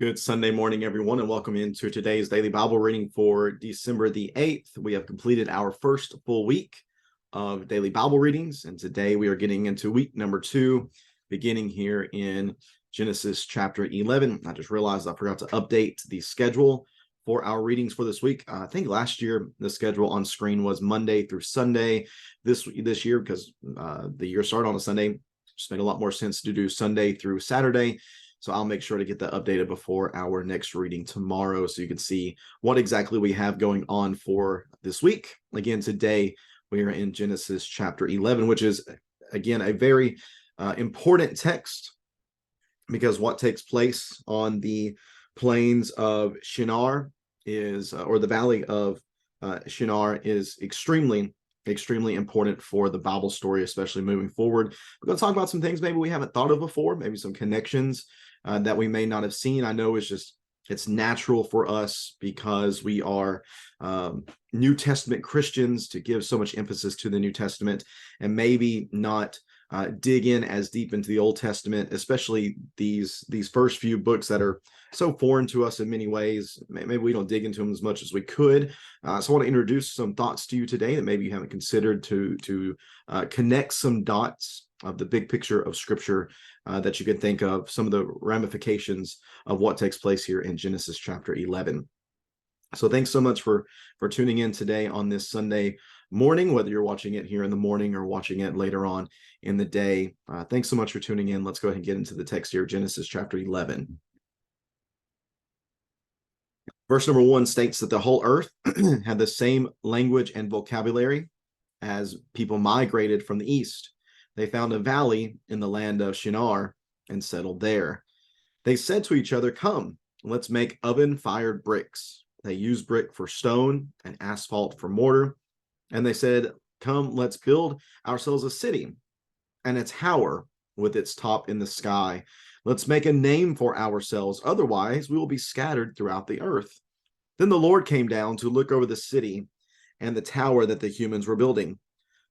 Good Sunday morning, everyone, and welcome into today's daily Bible reading for December the 8th. We have completed our first full week of daily Bible readings, and today we are getting into week number 2, beginning here in Genesis chapter 11. I just realized I forgot to update the schedule for our readings for this week. I think last year the schedule on screen was Monday through Sunday. This year, because the year started on a Sunday, just made a lot more sense to do Sunday through Saturday. So I'll make sure to get that updated before our next reading tomorrow so you can see what exactly we have going on for this week. Again, today we are in Genesis chapter 11, which is, again, a very important text because what takes place on the plains of Shinar is, or the valley of Shinar is extremely important for the Bible story, especially moving forward. We're going to talk about some things maybe we haven't thought of before, maybe some connections that we may not have seen. I know it's natural for us because we are New Testament Christians to give so much emphasis to the New Testament and maybe not dig in as deep into the Old Testament, especially these first few books that are so foreign to us in many ways. Maybe we don't dig into them as much as we could. So I want to introduce some thoughts to you today that maybe you haven't considered to connect some dots of the big picture of Scripture that you can think of, some of the ramifications of what takes place here in Genesis chapter 11. So thanks so much for tuning in today on this Sunday morning, whether you're watching it here in the morning or watching it later on in the day. Thanks so much for tuning in. Let's go ahead and get into the text here, Genesis chapter 11. Verse number 1 states that the whole earth had the same language and vocabulary as people migrated from the east. They found a valley in the land of Shinar and settled there. They said to each other, "Come, let's make oven-fired bricks." They used brick for stone and asphalt for mortar. And they said, "Come, let's build ourselves a city and a tower with its top in the sky. Let's make a name for ourselves. Otherwise, we will be scattered throughout the earth." Then the Lord came down to look over the city and the tower that the humans were building.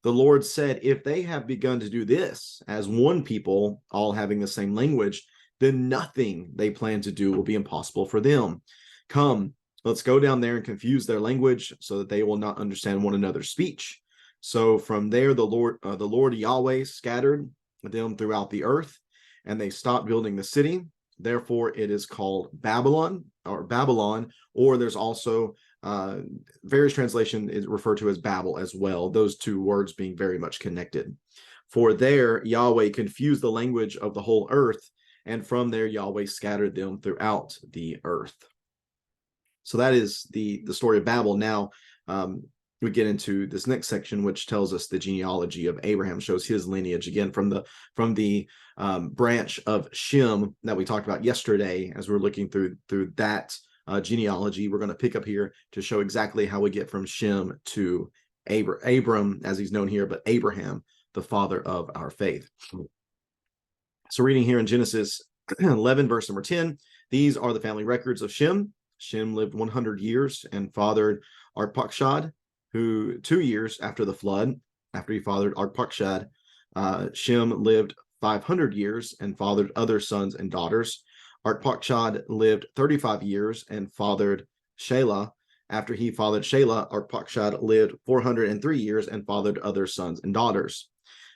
The Lord said, "If they have begun to do this as one people, all having the same language, then nothing they plan to do will be impossible for them. Come, let's go down there and confuse their language so that they will not understand one another's speech." So from there, the Lord Yahweh scattered them throughout the earth, and they stopped building the city. Therefore, it is called Babylon, or there's also various translations is referred to as Babel as well, those two words being very much connected. For there, Yahweh confused the language of the whole earth, and from there, Yahweh scattered them throughout the earth. So that is the story of Babel. Now, we get into this next section, which tells us the genealogy of Abraham, shows his lineage again from the branch of Shem that we talked about yesterday. As we're looking through that genealogy, we're going to pick up here to show exactly how we get from Shem to Abram, as he's known here, but Abraham, the father of our faith. So reading here in Genesis 11, verse number 10, these are the family records of Shem. Shem lived 100 years and fathered Arpachshad, who 2 years after the flood, after he fathered Arpachshad, Shem lived 500 years and fathered other sons and daughters. Arpachshad lived 35 years and fathered Shelah. After he fathered Shelah, Arpachshad lived 403 years and fathered other sons and daughters.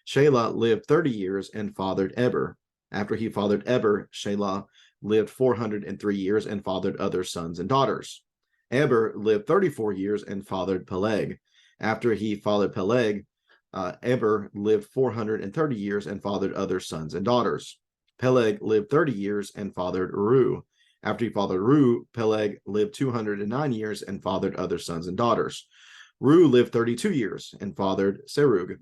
Shelah lived 30 years and fathered Eber. After he fathered Eber, Shelah lived 403 years and fathered other sons and daughters. Eber lived 34 years and fathered Peleg. After he fathered Peleg, Eber lived 430 years and fathered other sons and daughters. Peleg lived 30 years and fathered Reu. After he fathered Reu, Peleg lived 209 years and fathered other sons and daughters. Reu lived 32 years and fathered Serug.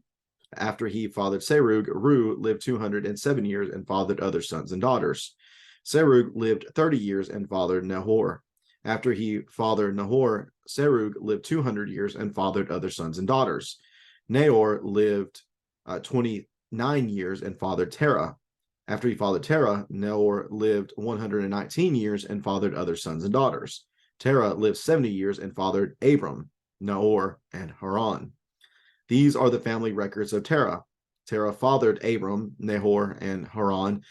After he fathered Serug, Reu lived 207 years and fathered other sons and daughters. Serug lived 30 years and fathered Nahor. After he fathered Nahor, Serug lived 200 years and fathered other sons and daughters. Nahor lived 29 years and fathered Terah. After he fathered Terah, Nahor lived 119 years and fathered other sons and daughters. Terah lived 70 years and fathered Abram, Nahor, and Haran. These are the family records of Terah. Terah fathered Abram, Nahor, and Haran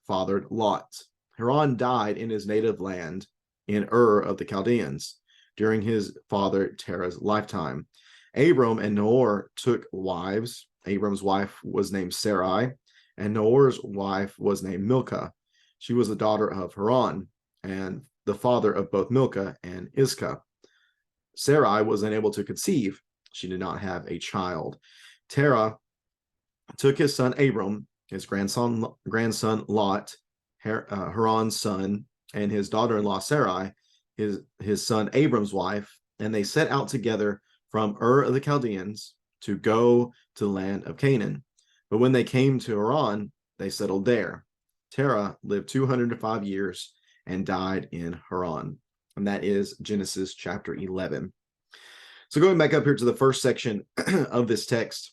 fathered Lot. Haran died in his native land in Ur of the Chaldeans during his father Terah's lifetime. Abram and Nahor took wives. Abram's wife was named Sarai, and Nahor's wife was named Milcah. She was the daughter of Haran and the father of both Milcah and Iscah. Sarai was unable to conceive. She did not have a child. Terah took his son Abram, his grandson Lot, Haran's son, and his daughter-in-law Sarai, his son Abram's wife, and they set out together from Ur of the Chaldeans to go to the land of Canaan. But when they came to Haran, they settled there. Terah lived 205 years and died in Haran. And that is Genesis chapter 11. So going back up here to the first section of this text,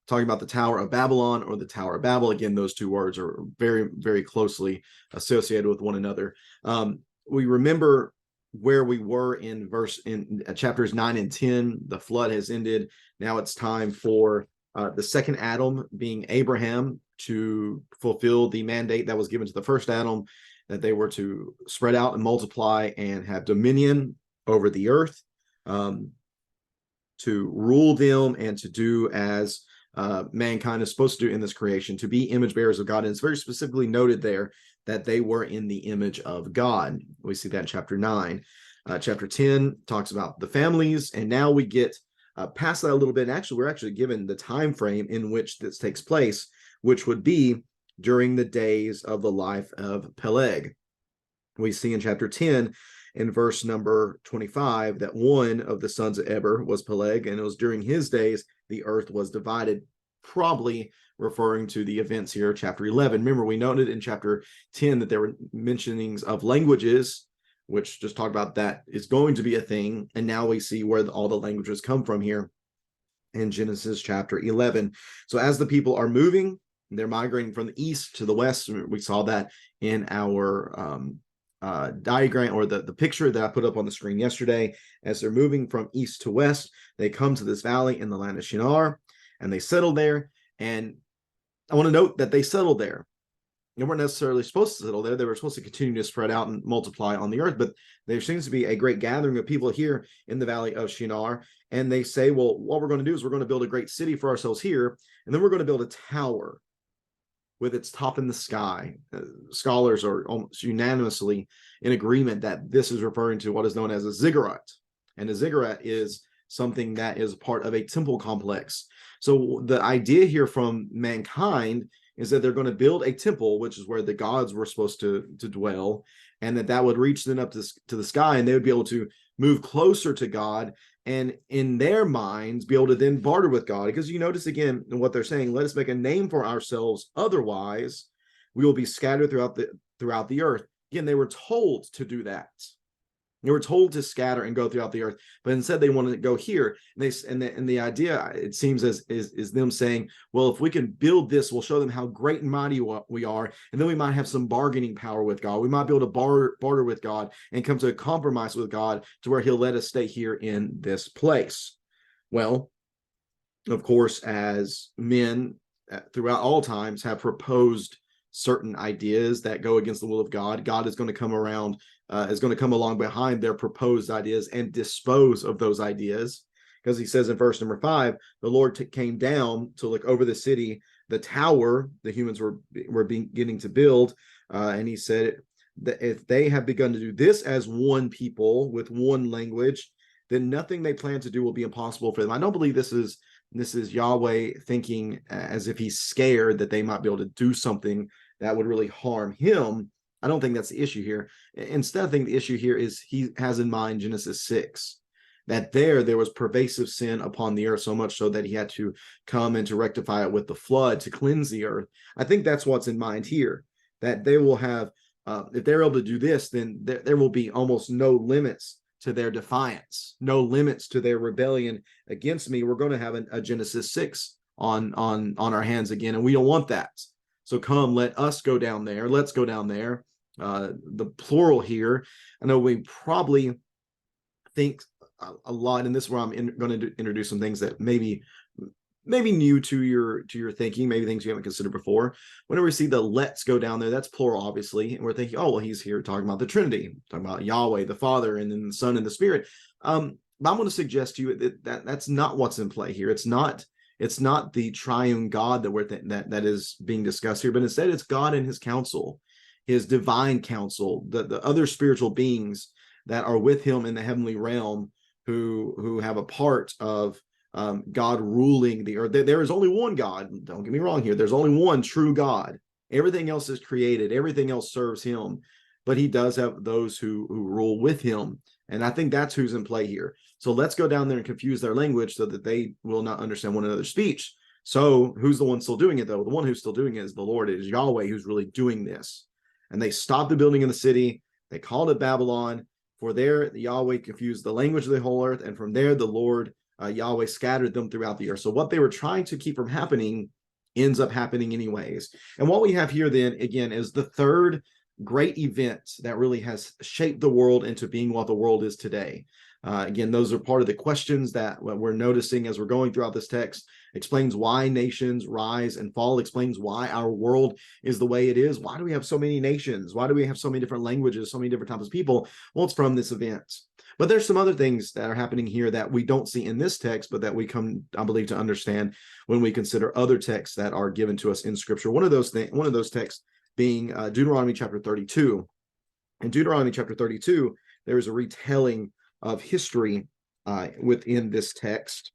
talking about the Tower of Babylon or the Tower of Babel. Again, those two words are very, very closely associated with one another. We remember where we were in chapters 9 and 10. The flood has ended. Now it's time for the second Adam, being Abraham, to fulfill the mandate that was given to the first Adam, that they were to spread out and multiply and have dominion over the earth, to rule them and to do as mankind is supposed to do in this creation, to be image bearers of God. And it's very specifically noted there that they were in the image of God. We see that in chapter 9. Chapter 10 talks about the families, and now we get past that a little bit. And actually, we're actually given the time frame in which this takes place, which would be during the days of the life of Peleg. We see in chapter 10, in verse number 25, that one of the sons of Eber was Peleg, and it was during his days the earth was divided, probably referring to the events here, chapter 11. Remember, we noted in chapter 10 that there were mentionings of languages, which just talked about that is going to be a thing. And now we see where all the languages come from here in Genesis chapter 11. So as the people are moving, they're migrating from the east to the west. We saw that in our diagram, or the picture that I put up on the screen yesterday. As they're moving from east to west, they come to this valley in the land of Shinar, and they settle there. And I want to note that they settled there. They weren't necessarily supposed to settle there. They were supposed to continue to spread out and multiply on the earth, but there seems to be a great gathering of people here in the valley of Shinar. And they say, well, what we're going to do is we're going to build a great city for ourselves here, and then we're going to build a tower with its top in the sky. Scholars are almost unanimously in agreement that this is referring to what is known as a ziggurat. And a ziggurat is something that is part of a temple complex. So the idea here from mankind is that they're going to build a temple, which is where the gods were supposed to dwell, and that would reach them up to the sky, and they would be able to move closer to God, and in their minds be able to then barter with God. Because you notice again in what they're saying, let us make a name for ourselves, otherwise we will be scattered throughout the earth. Again, they were told to do that. They were told to scatter and go throughout the earth, but instead they wanted to go here. And the idea, it seems, is them saying, well, if we can build this, we'll show them how great and mighty we are, and then we might have some bargaining power with God. We might be able to barter with God and come to a compromise with God to where he'll let us stay here in this place. Well, of course, as men throughout all times have proposed certain ideas that go against the will of God, God is going to come around, is going to come along behind their proposed ideas and dispose of those ideas. Because he says in verse number 5, the Lord came down to look over the city, the tower the humans were beginning to build, and he said that if they have begun to do this as one people with one language, then nothing they plan to do will be impossible for them. I don't believe this is Yahweh thinking as if he's scared that they might be able to do something that would really harm him. I don't think that's the issue here. Instead, I think the issue here is he has in mind Genesis 6, that there was pervasive sin upon the earth, so much so that he had to come and to rectify it with the flood to cleanse the earth. I think that's what's in mind here, that they will have, if they're able to do this, then there will be almost no limits to their defiance, no limits to their rebellion against me. We're going to have a Genesis 6 on our hands again, and we don't want that. So come, let us go down there. Let's go down there. The plural here, I know we probably think a lot, and this is where I'm going to introduce some things that maybe maybe new to your thinking, maybe things you haven't considered before. Whenever we see the let's go down there, that's plural, obviously, and we're thinking, oh, well, he's here talking about the Trinity, talking about Yahweh, the Father, and then the Son and the Spirit. But I'm going to suggest to you that's not what's in play here. It's not the triune God that is being discussed here, but instead it's God and his counsel, his divine counsel, the other spiritual beings that are with him in the heavenly realm, who have a part of God ruling the earth. There is only one God. Don't get me wrong here. There's only one true God. Everything else is created. Everything else serves him. But he does have those who rule with him. And I think that's who's in play here. So let's go down there and confuse their language so that they will not understand one another's speech. So who's the one still doing it, though? The one who's still doing it is the Lord. It is Yahweh who's really doing this. And they stopped the building in the city. They called it Babylon. For there, Yahweh confused the language of the whole earth. And from there, the Lord, Yahweh, scattered them throughout the earth. So what they were trying to keep from happening ends up happening anyways. And what we have here then, again, is the third great event that really has shaped the world into being what the world is today. Again, those are part of the questions that we're noticing as we're going throughout this text. Explains why nations rise and fall, explains why our world is the way it is. Why do we have so many nations? Why do we have so many different languages, so many different types of people? Well, it's from this event. But there's some other things that are happening here that we don't see in this text, but that we come, I believe, to understand when we consider other texts that are given to us in Scripture. One of those texts being Deuteronomy chapter 32. In Deuteronomy chapter 32, there is a retelling of history within this text.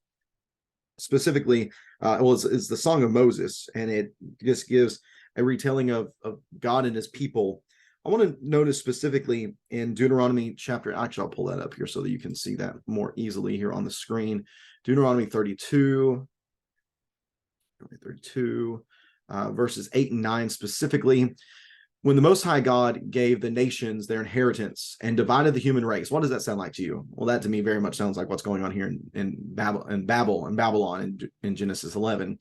Specifically, it's the Song of Moses, and it just gives a retelling of God and his people. I want to notice specifically in Deuteronomy chapter, actually, I'll pull that up here so that you can see that more easily here on the screen. Deuteronomy 32, verses 8 and 9 specifically. When the Most High God gave the nations their inheritance and divided the human race, what does that sound like to you? Well, that to me very much sounds like what's going on here in Babylon in Genesis 11.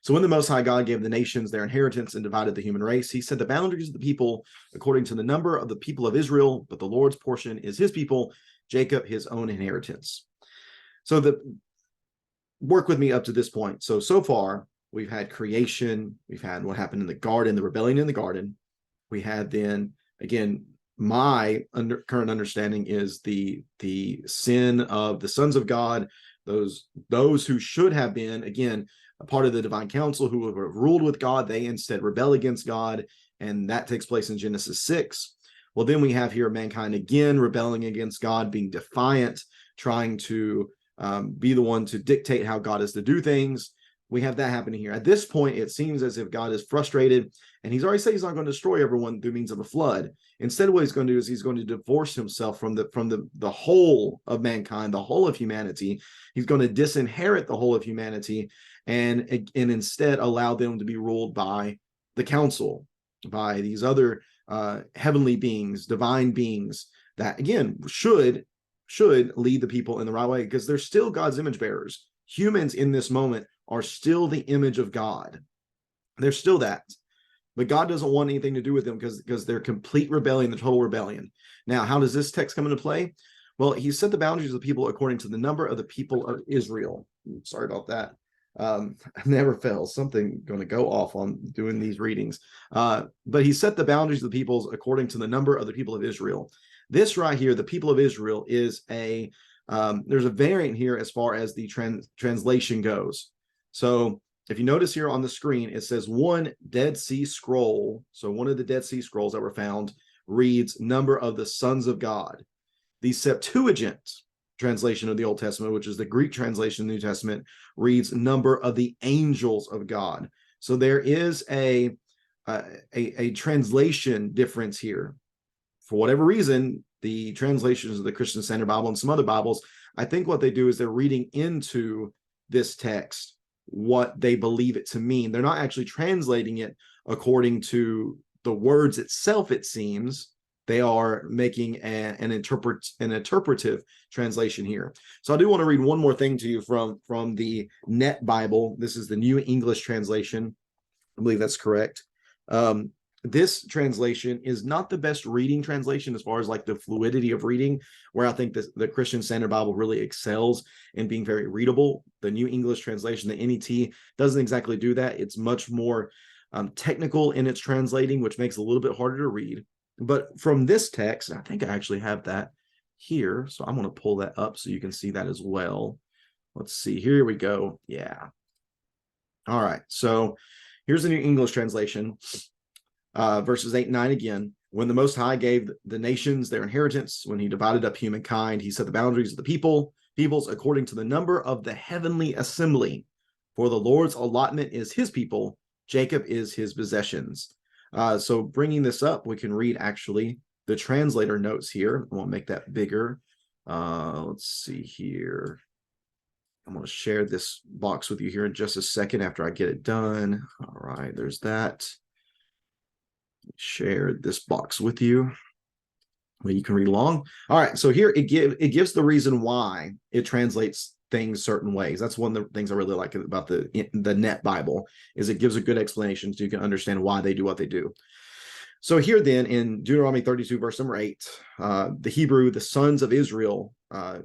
So when the Most High God gave the nations their inheritance and divided the human race, he set the boundaries of the people according to the number of the people of Israel, but the Lord's portion is his people, Jacob his own inheritance. So work with me up to this point. So far, we've had creation, we've had what happened in the garden, the rebellion in the garden. We had then, again, my current understanding is the sin of the sons of God, those who should have been, again, a part of the divine council, who have ruled with God, they instead rebel against God, and that takes place in Genesis 6. Well, then we have here mankind again rebelling against God, being defiant, trying to be the one to dictate how God is to do things. We have that happening here. At this point, it seems as if God is frustrated, and he's already said he's not going to destroy everyone through means of a flood. Instead, what he's going to do is he's going to divorce himself from the whole of mankind, the whole of humanity. He's going to disinherit the whole of humanity, and instead allow them to be ruled by the council, by these other heavenly beings, divine beings that, again, should lead the people in the right way, because they're still God's image bearers. Humans in this moment are still the image of God. They're still that. But God doesn't want anything to do with them because they're complete rebellion, the total rebellion. Now, how does this text come into play? Well, he set the boundaries of the people according to the number of the people of Israel. Sorry about that. I never fails. Something going to go off on doing these readings. But he set the boundaries of the peoples according to the number of the people of Israel. This right here, the people of Israel, is there's a variant here as far as the translation goes. So if you notice here on the screen, it says one Dead Sea Scroll. So one of the Dead Sea Scrolls that were found reads number of the sons of God. The Septuagint translation of the Old Testament, which is the Greek translation of the New Testament, reads number of the angels of God. So there is a translation difference here. For whatever reason, the translations of the Christian Standard Bible and some other Bibles, I think what they do is they're reading into this text what they believe it to mean. They're not actually translating it according to the words itself, it seems. They are making an interpretive translation here. So I do want to read one more thing to you from the Net Bible. This is the New English Translation. I believe that's correct. this translation is not the best reading translation as far as like the fluidity of reading, where I think the Christian Standard Bible really excels in being very readable. The New English Translation, the NET, doesn't exactly do that. It's much more technical in its translating, which makes it a little bit harder to read. But from this text, I think I actually have that here, so I'm going to pull that up so you can see that as well. Let's see, here we go. Yeah. All right, so here's the New English Translation. Verses 8 and 9 again. When the Most High gave the nations their inheritance, when he divided up humankind, he set the boundaries of the peoples according to the number of the heavenly assembly. For the Lord's allotment is his people, Jacob is his possessions. So bringing this up, we can read actually the translator notes here. I won't make that bigger. Let's see here. I'm going to share this box with you here in just a second after I get it done. All right, there's that. Share this box with you where you can read along. All right, so here it gives the reason why it translates things certain ways. That's one of the things I really like about the Net Bible, is it gives a good explanation so you can understand why they do what they do. So here then in Deuteronomy 32 verse number 8, the Hebrew, the sons of Israel,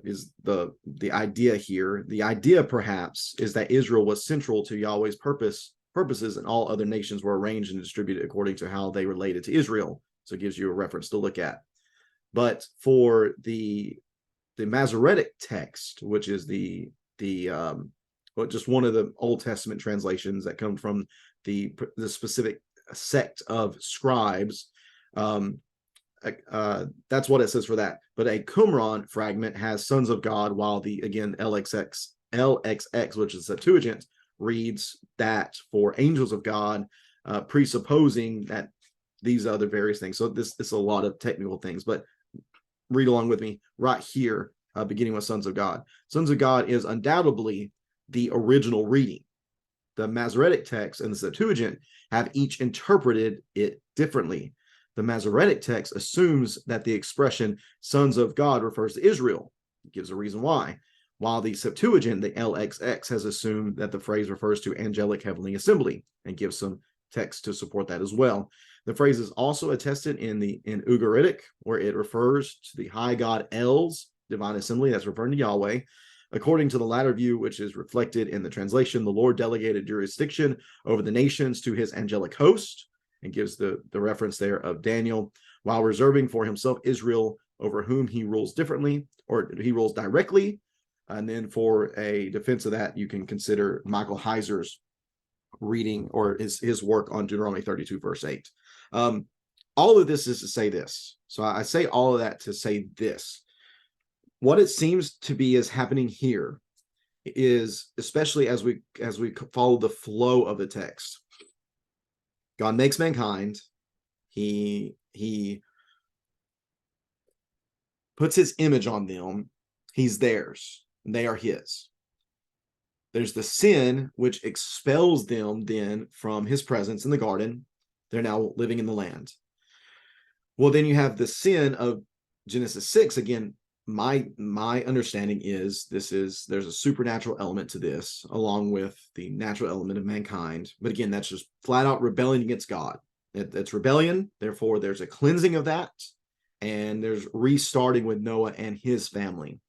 is the idea here. The idea perhaps is that Israel was central to Yahweh's purposes, and all other nations were arranged and distributed according to how they related to Israel. So it gives you a reference to look at. But for the Masoretic text, which is just one of the Old Testament translations that come from the specific sect of scribes, that's what it says for that. But a Qumran fragment has sons of God, while the, again, LXX, which is Septuagint, reads that for angels of God, presupposing that these other various things. So this is a lot of technical things, but read along with me right here, beginning with sons of God. Sons of God is undoubtedly the original reading. The Masoretic text and the Septuagint have each interpreted it differently. The Masoretic text assumes that the expression sons of God refers to Israel. It gives a reason why. While the Septuagint, the LXX, has assumed that the phrase refers to angelic heavenly assembly, and gives some text to support that as well. The phrase is also attested in Ugaritic, where it refers to the high God El's divine assembly, that's referring to Yahweh. According to the latter view, which is reflected in the translation, the Lord delegated jurisdiction over the nations to his angelic host, and gives the reference there of Daniel, while reserving for himself Israel, over whom he rules differently, or he rules directly. And then for a defense of that, you can consider Michael Heiser's reading, or his work on Deuteronomy 32 verse 8. All of this is to say this. So I say all of that to say this. What it seems to be is happening here is, especially as we follow the flow of the text, God makes mankind. He puts his image on them. He's theirs. They are his. There's the sin, which expels them then from his presence in the garden. They're now living in the land. Well, then you have the sin of Genesis 6. Again, my understanding is there's a supernatural element to this, along with the natural element of mankind. But again, that's just flat out rebellion against God. It's rebellion. Therefore, there's a cleansing of that, and there's restarting with Noah and his family.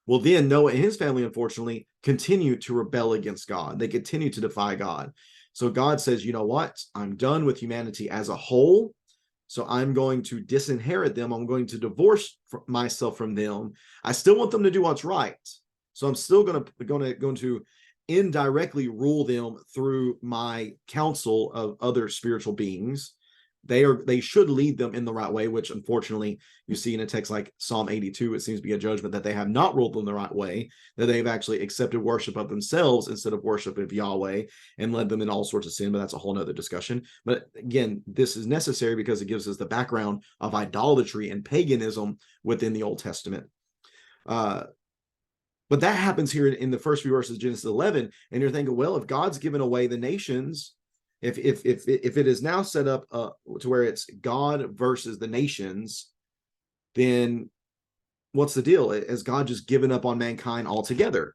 Well, then Noah and his family, unfortunately, continue to rebel against God. They continue to defy God. So God says, you know what? I'm done with humanity as a whole. So I'm going to disinherit them. I'm going to divorce myself from them. I still want them to do what's right. So I'm still going to indirectly rule them through my counsel of other spiritual beings. They should lead them in the right way, which unfortunately you see in a text like Psalm 82. It seems to be a judgment that they have not ruled them the right way, that they've actually accepted worship of themselves instead of worship of Yahweh, and led them in all sorts of sin. But that's a whole nother discussion. But again, this is necessary because it gives us the background of idolatry and paganism within the Old Testament. But that happens here in the first few verses of Genesis 11, and you're thinking, well, if God's given away the nations, if it is now set up to where it's God versus the nations, then what's the deal? Has God just given up on mankind altogether?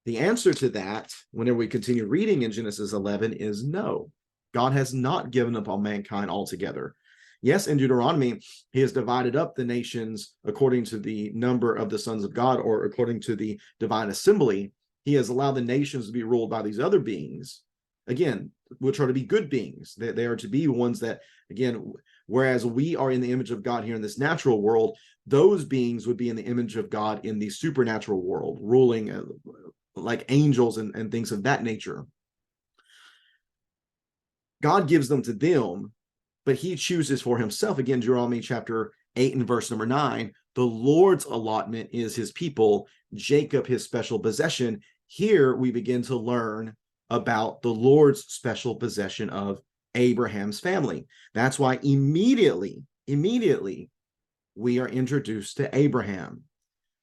The answer to that, whenever we continue reading in Genesis 11, is no, God has not given up on mankind altogether. Yes, in Deuteronomy, he has divided up the nations according to the number of the sons of God, or according to the divine assembly. He has allowed the nations to be ruled by these other beings, again, which are to be good beings. They are to be ones that, again, whereas we are in the image of God here in this natural world, those beings would be in the image of God in the supernatural world, ruling like angels and things of that nature. God gives them to them, but he chooses for himself. Again, Deuteronomy chapter 8 and verse number 9, the Lord's allotment is his people, Jacob his special possession. Here we begin to learn about the Lord's special possession of Abraham's family. That's why immediately we are introduced to Abraham.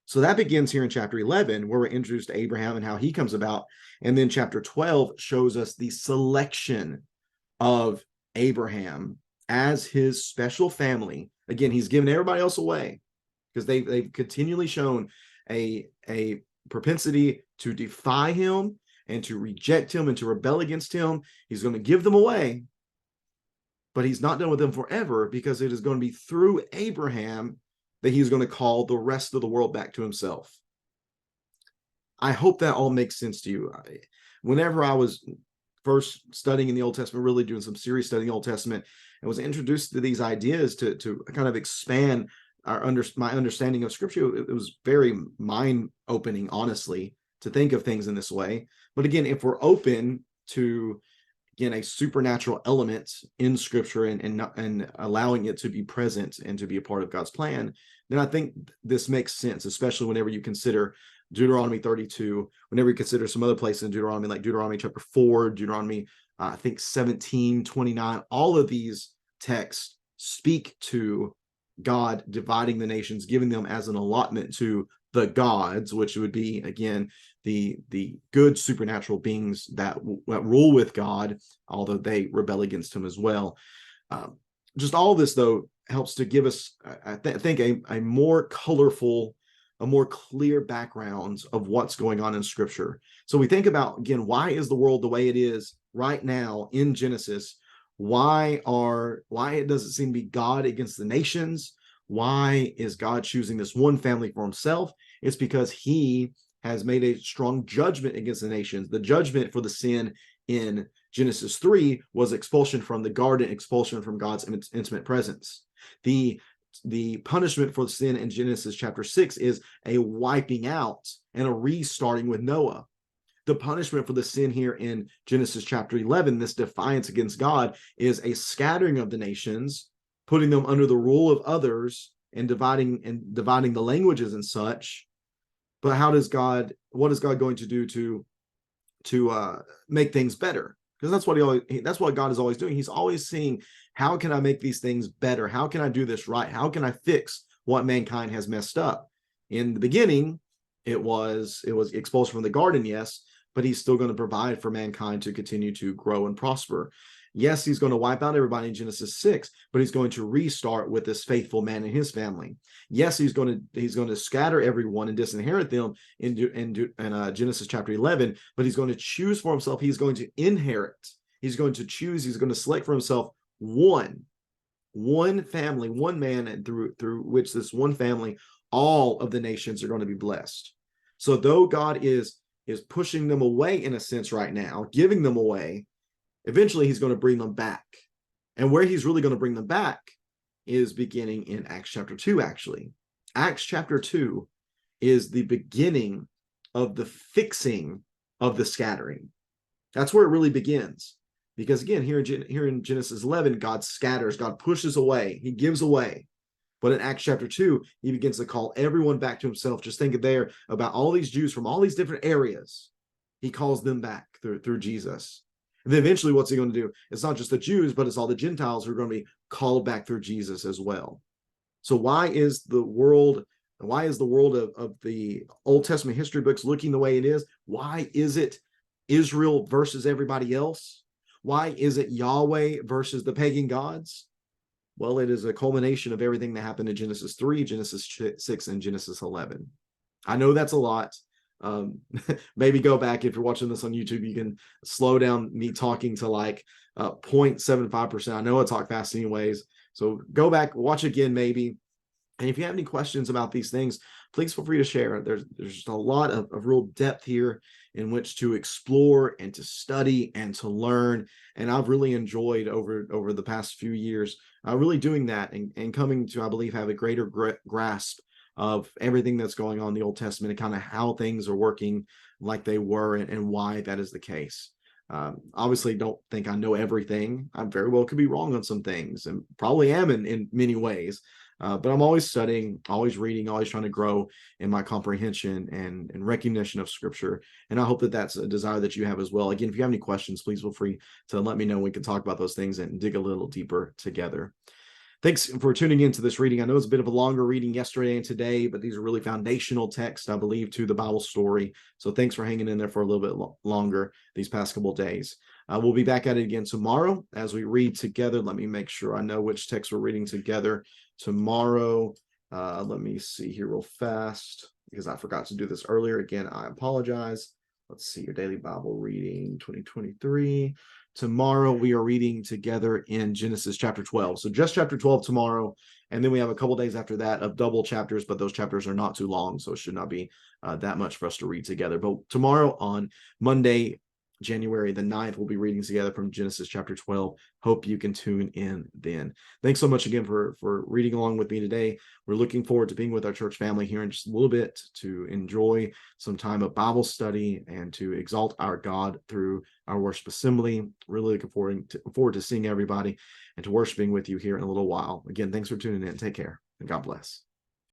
So that begins here in chapter 11, where we're introduced to Abraham and how he comes about. And then chapter 12 shows us the selection of Abraham as his special family. Again, he's given everybody else away because they've continually shown a propensity to defy him and to reject him and to rebel against him. He's going to give them away, but he's not done with them forever, because it is going to be through Abraham that he's going to call the rest of the world back to himself. I hope that all makes sense to you. Whenever I was first studying in the Old Testament, really doing some serious studying in the Old Testament, and was introduced to these ideas to kind of expand my understanding of Scripture, it was very mind-opening, honestly, to think of things in this way. But again, if we're open to, again, a supernatural element in Scripture and allowing it to be present and to be a part of God's plan, then I think this makes sense, especially whenever you consider Deuteronomy 32, whenever you consider some other places in Deuteronomy, like Deuteronomy chapter 4, Deuteronomy, I think 17, 29, all of these texts speak to God dividing the nations, giving them as an allotment to the gods, which would be, again, the good supernatural beings that rule with God, although they rebel against him as well. Just all of this, though, helps to give us, I think, a more colorful, a more clear background of what's going on in Scripture. So we think about, again, why is the world the way it is right now in Genesis? Why does it seem to be God against the nations? Why is God choosing this one family for himself? It's because he has made a strong judgment against the nations. The judgment for the sin in Genesis 3 was expulsion from the garden, expulsion from God's intimate presence. The punishment for the sin in Genesis chapter 6 is a wiping out and a restarting with Noah. The punishment for the sin here in Genesis chapter 11, this defiance against God, is a scattering of the nations, putting them under the rule of others and dividing the languages and such. But what is God going to do to make things better? Because that's what God is always doing. He's always seeing, how can I make these things better? How can I do this right? How can I fix what mankind has messed up? In the beginning, it was expulsion from the garden, yes, but he's still going to provide for mankind to continue to grow and prosper. Yes, he's going to wipe out everybody in Genesis 6, but he's going to restart with this faithful man and his family. Yes, he's going to scatter everyone and disinherit them in Genesis chapter 11, but he's going to choose for himself. He's going to inherit. He's going to choose. He's going to select for himself one family, one man, and through which this one family, all of the nations are going to be blessed. So though God is pushing them away in a sense right now, giving them away, eventually he's going to bring them back. And where he's really going to bring them back is beginning in Acts chapter 2, actually. Acts chapter 2 is the beginning of the fixing of the scattering. That's where it really begins. Because again, here in Genesis 11, God scatters, God pushes away, he gives away. But in Acts chapter 2, he begins to call everyone back to himself. Just think there about all these Jews from all these different areas. He calls them back through Jesus. And then eventually what's he going to do? It's not just the Jews, but it's all the Gentiles who are going to be called back through Jesus as well. So why is the world of the Old Testament history books looking the way it is? Why is it Israel versus everybody else? Why is it Yahweh versus the pagan gods? Well, it is a culmination of everything that happened in Genesis 3, Genesis 6, and Genesis 11. I know that's a lot, Maybe go back if you're watching this on YouTube. You can slow down me talking to like 0.75%. I know I talk fast anyways, so go back, watch again maybe. And if you have any questions about these things, please feel free to share. There's just a lot of real depth here in which to explore and to study and to learn. And I've really enjoyed over the past few years really doing that and coming to, I believe, have a greater grasp of everything that's going on in the Old Testament and kind of how things are working like they were and why that is the case. Obviously, don't think I know everything. I very well could be wrong on some things and probably am in many ways. But I'm always studying, always reading, always trying to grow in my comprehension and recognition of Scripture. And I hope that that's a desire that you have as well. Again, if you have any questions, please feel free to let me know. We can talk about those things and dig a little deeper together. Thanks for tuning into this reading. I know it's a bit of a longer reading yesterday and today, but these are really foundational texts, I believe, to the Bible story. So thanks for hanging in there for a little bit longer these past couple of days. We'll be back at it again tomorrow as we read together. Let me make sure I know which text we're reading together tomorrow. Let me see here real fast because I forgot to do this earlier. Again, I apologize. Let's see your daily Bible reading 2023. Tomorrow we are reading together in Genesis chapter 12. So just chapter 12 tomorrow. And then we have a couple days after that of double chapters, but those chapters are not too long. So it should not be that much for us to read together. But tomorrow on Monday, January the 9th, we'll be reading together from Genesis chapter 12. Hope you can tune in then. Thanks so much again for reading along with me today. We're looking forward to being with our church family here in just a little bit to enjoy some time of Bible study and to exalt our God through our worship assembly. Really looking forward to seeing everybody and to worshiping with you here in a little while. Again, thanks for tuning in. Take care and God bless.